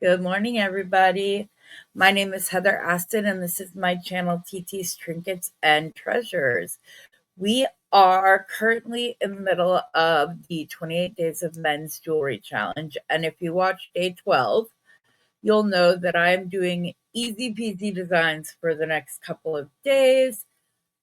Good morning, everybody. My name is Heather Aston, and this is my channel, TT's Trinkets and Treasures. We are currently in the middle of the 28 Days of Men's Jewelry Challenge. And if you watch day 12, you'll know that I am doing easy peasy designs for the next couple of days.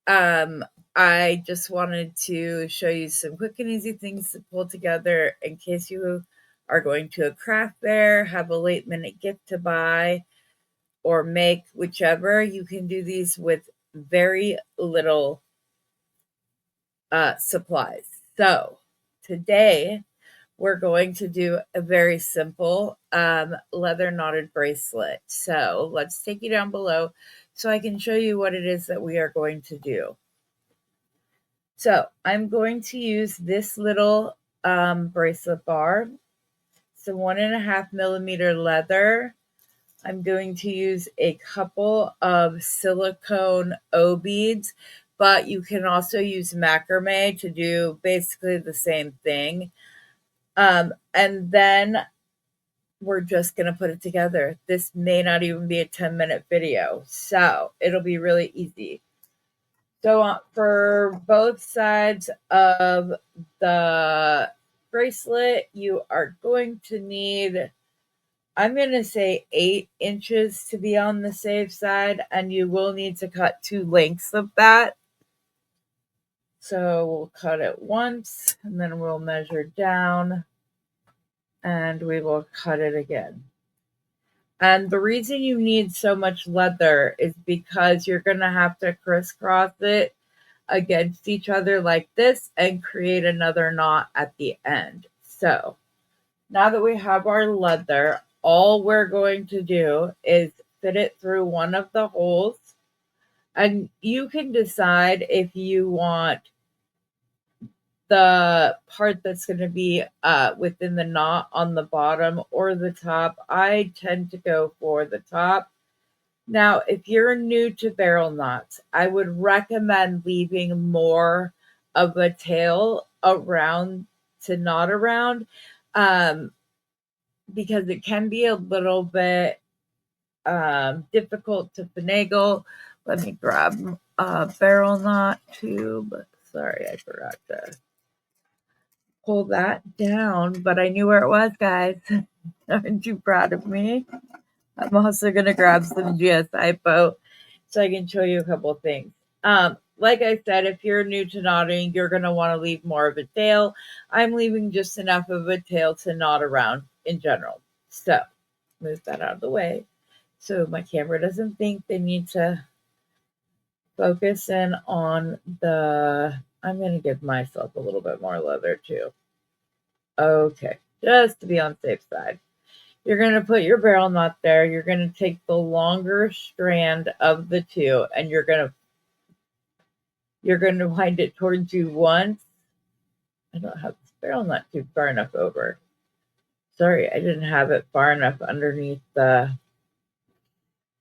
Um, I just wanted to show you some quick and easy things to pull together in case you are going to a craft fair, have a late minute gift to buy or make, whichever. You can do these with very little supplies. So today we're going to do a very simple leather knotted bracelet. So let's take you down below so I can show you what it is that we are going to do. So I'm going to use this little bracelet bar, some 1.5 millimeter leather. I'm going to use a couple of silicone O beads, but you can also use macrame to do basically the same thing. And then we're just going to put it together. This may not even be a 10-minute video, so it'll be really easy. So for both sides of the bracelet, you are going to need, I'm going to say 8 inches to be on the safe side, and you will need to cut 2 lengths of that. So we'll cut it once, and then we'll measure down, and we will cut it again. And the reason you need so much leather is because you're going to have to crisscross it against each other like this and create another knot at the end. So now that we have our leather, all we're going to do is fit it through one of the holes. And you can decide if you want the part that's going to be within the knot on the bottom or the top. I tend to go for the top. Now, if you're new to barrel knots, I would recommend leaving more of a tail around to knot around, because it can be a little bit difficult to finagle. Let me grab a barrel knot tube. Sorry, I forgot to pull that down, but I knew where it was, guys. Aren't you proud of me? I'm also going to grab some GSI boat so I can show you a couple of things. Like I said, if you're new to knotting, you're going to want to leave more of a tail. I'm leaving just enough of a tail to knot around in general. So move that out of the way so my camera doesn't think they need to focus in on the, I'm going to give myself a little bit more leather too. Okay, just to be on the safe side. You're going to put your barrel knot there. You're going to take the longer strand of the two, and you're going to wind it towards you once. I don't have this barrel knot too far enough over. Sorry, I didn't have it far enough underneath the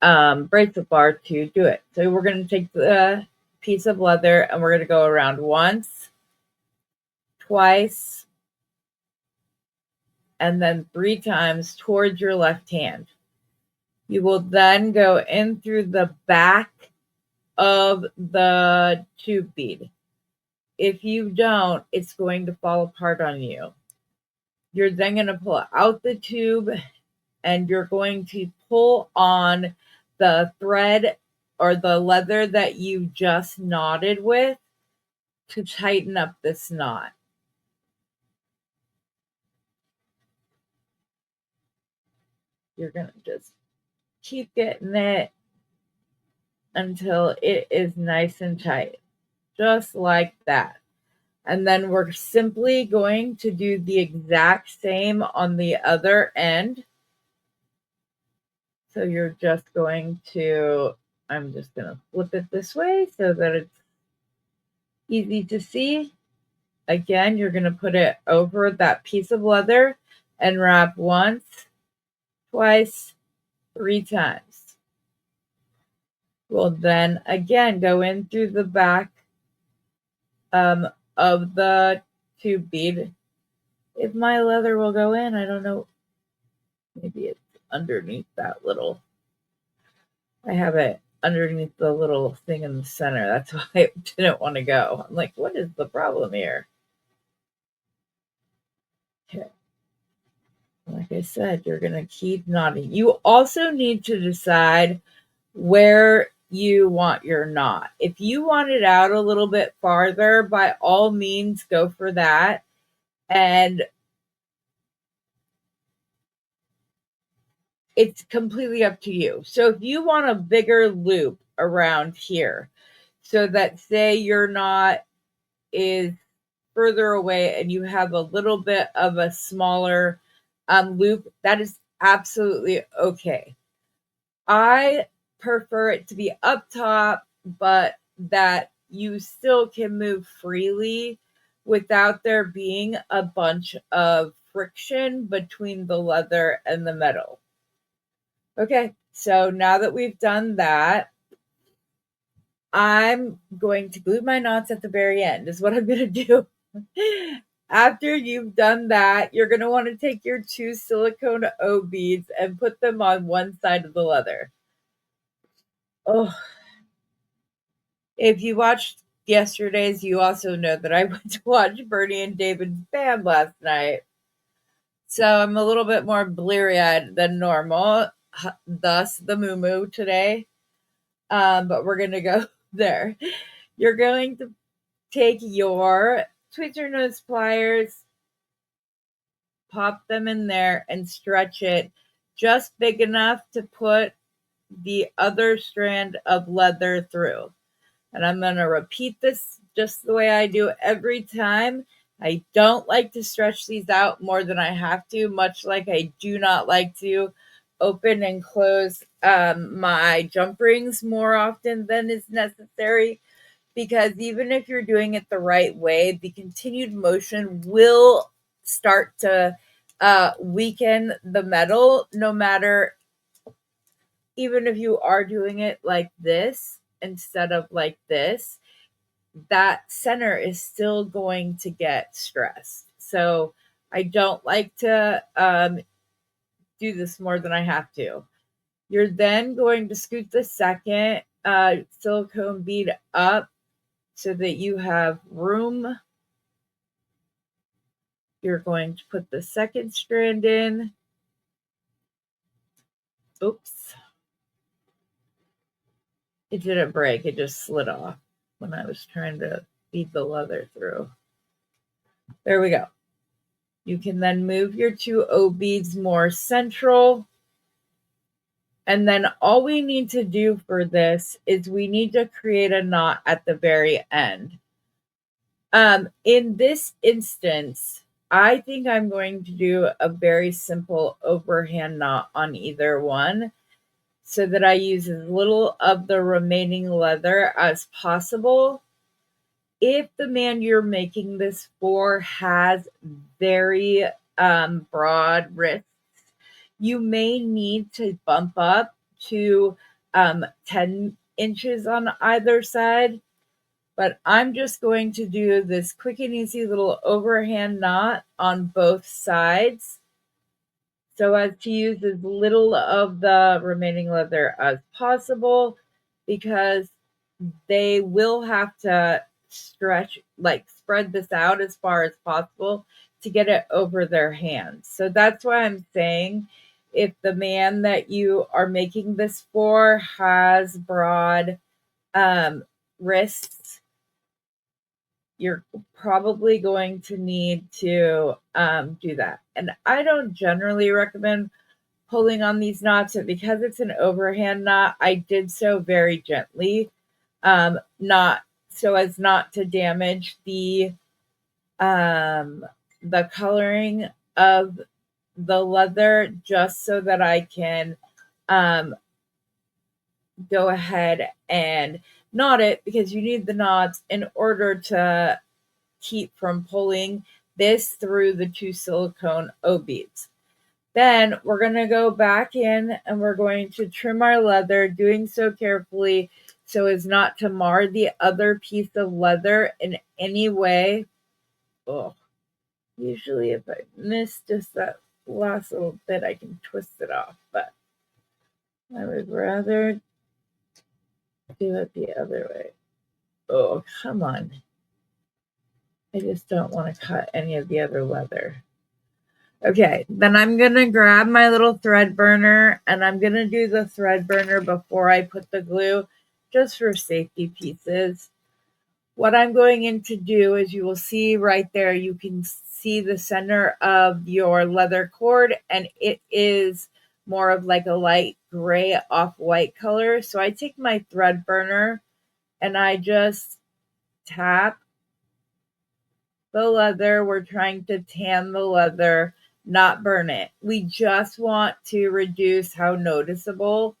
bracelet bar to do it. So we're going to take the piece of leather and we're going to go around once, twice, and then 3 times towards your left hand. You will then go in through the back of the tube bead. If you don't, it's going to fall apart on you. You're then going to pull out the tube and you're going to pull on the thread or the leather that you just knotted with to tighten up this knot. You're going to just keep getting it until it is nice and tight, just like that. And then we're simply going to do the exact same on the other end. So you're just going to, I'm just going to flip it this way so that it's easy to see. Again, you're going to put it over that piece of leather and wrap once, twice, 3 times. We'll then again go in through the back of the tube bead. If my leather will go in, I don't know. Maybe it's underneath that little, I have it underneath the little thing in the center. That's why I didn't want to go. I'm like, what is the problem here? Okay. Like I said, you're going to keep knotting. You also need to decide where you want your knot. If you want it out a little bit farther, by all means, go for that. And it's completely up to you. So if you want a bigger loop around here, so that say your knot is further away and you have a little bit of a smaller loop, that is absolutely okay. I prefer it to be up top, but that you still can move freely without there being a bunch of friction between the leather and the metal. Okay, so now that we've done that, I'm going to glue my knots at the very end, is what I'm going to do. After you've done that, you're going to want to take your 2 silicone O beads and put them on one side of the leather. Oh, if you watched yesterday's, you also know that I went to watch Bernie and David's band last night. So I'm a little bit more bleary-eyed than normal, thus the moo-moo today. But we're going to go there. You're going to take your tweezer nose pliers, pop them in there, and stretch it just big enough to put the other strand of leather through. And I'm going to repeat this just the way I do every time. I don't like to stretch these out more than I have to, much like I do not like to open and close my jump rings more often than is necessary, because even if you're doing it the right way, the continued motion will start to weaken the metal, no matter, even if you are doing it like this instead of like this, that center is still going to get stressed. So I don't like to do this more than I have to. You're then going to scoot the second silicone bead up so that you have room. You're going to put the second strand in. Oops. It didn't break. It just slid off when I was trying to feed the leather through. There we go. You can then move your 2 O beads more central. And then all we need to do for this is we need to create a knot at the very end. In this instance, I think I'm going to do a very simple overhand knot on either one, so that I use as little of the remaining leather as possible. If the man you're making this for has very broad wrists, you may need to bump up to 10 inches on either side. But I'm just going to do this quick and easy little overhand knot on both sides, so as to use as little of the remaining leather as possible, because they will have to stretch, like spread this out as far as possible to get it over their hands. So that's why I'm saying, if the man that you are making this for has broad wrists, you're probably going to need to do that. And I don't generally recommend pulling on these knots, but because it's an overhand knot, I did so very gently, not so as not to damage the coloring of the leather, just so that I can go ahead and knot it, because you need the knots in order to keep from pulling this through the 2 silicone O beads. Then we're going to go back in and we're going to trim our leather, doing so carefully so as not to mar the other piece of leather in any way. Oh, usually if I miss just that last little bit, I can twist it off, but I would rather do it the other way. Oh, come on. I just don't want to cut any of the other leather. Okay, then I'm going to grab my little thread burner and I'm going to do the thread burner before I put the glue, just for safety pieces. What I'm going in to do is, you will see right there, you can see the center of your leather cord, and it is more of like a light gray off-white color. So I take my thread burner and I just tap the leather. We're trying to tan the leather, not burn it. We just want to reduce how noticeable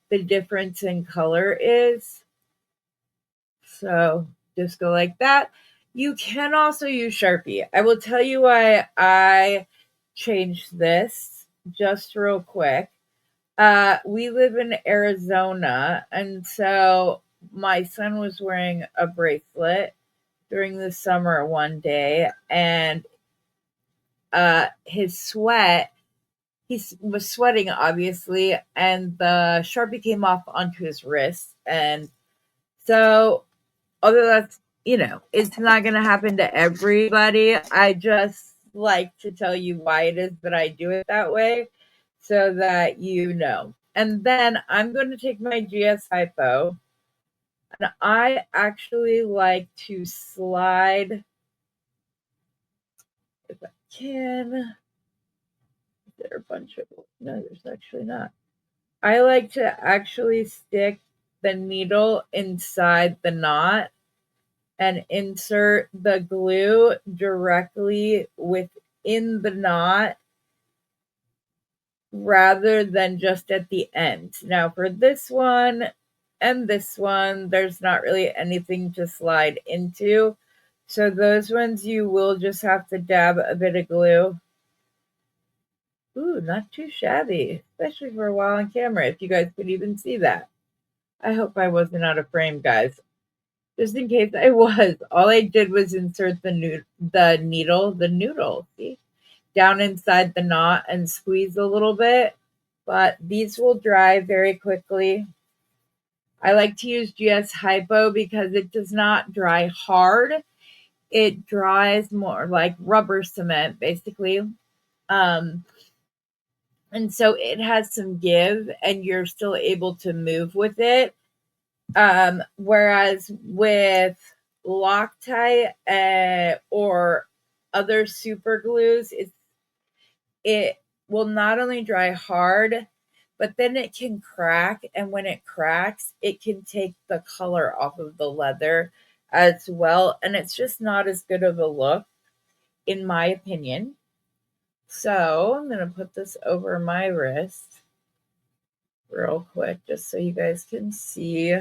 the difference in color is. So just go like that. You can also use Sharpie. I will tell you why I changed this just real quick. We live in Arizona, and so my son was wearing a bracelet during the summer one day, and his sweat, was sweating obviously, and the Sharpie came off onto his wrist. And so, although that's, it's not going to happen to everybody, I just like to tell you why it is that I do it that way, so that you know. And then I'm going to take my GS Hypo, and I actually like to slide, if I can. There are a bunch of, no, there's actually not. I like to actually stick the needle inside the knot and insert the glue directly within the knot rather than just at the end. Now, for this one and this one, there's not really anything to slide into. So those ones you will just have to dab a bit of glue. Ooh, not too shabby, especially for a while on camera, if you guys could even see that. I hope I wasn't out of frame, guys. Just in case I was, all I did was insert the noodle, see, down inside the knot and squeeze a little bit. But these will dry very quickly. I like to use GS Hypo because it does not dry hard. It dries more like rubber cement, basically. And so it has some give and you're still able to move with it. Whereas with Loctite or other super glues, it will not only dry hard, but then it can crack. And when it cracks, it can take the color off of the leather as well. And it's just not as good of a look, in my opinion. So I'm going to put this over my wrist real quick, just so you guys can see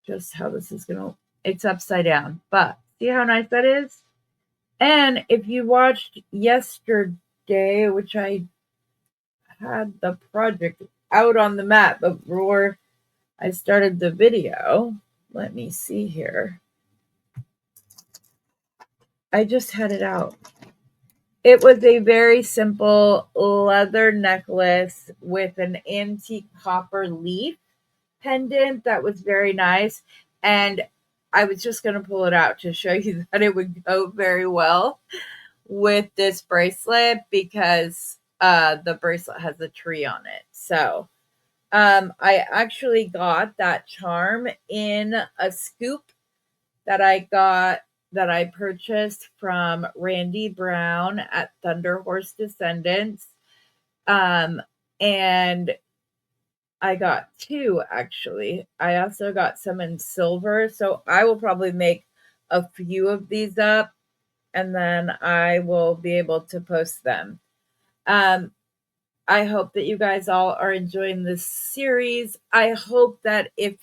just how this is going to, it's upside down, but see how nice that is? And if you watched yesterday, which I had the project out on the mat before I started the video, let me see here. I just had it out. It was a very simple leather necklace with an antique copper leaf pendant that was very nice. And I was just going to pull it out to show you that it would go very well with this bracelet, because the bracelet has a tree on it. So I actually got that charm in a scoop that I purchased from Randy Brown at Thunder Horse Descendants. And I got two, actually. I also got some in silver. So I will probably make a few of these up, and then I will be able to post them. I hope that you guys all are enjoying this series. I hope that if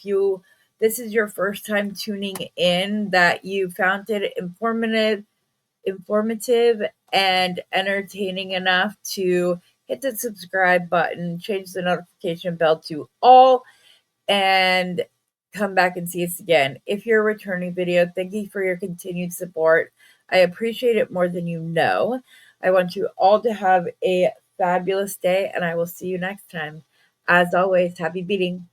this is your first time tuning in, that you found it informative and entertaining enough to hit the subscribe button, change the notification bell to all, and come back and see us again. If you're a returning video, thank you for your continued support. I appreciate it more than you know. I want you all to have a fabulous day, and I will see you next time. As always, happy beating.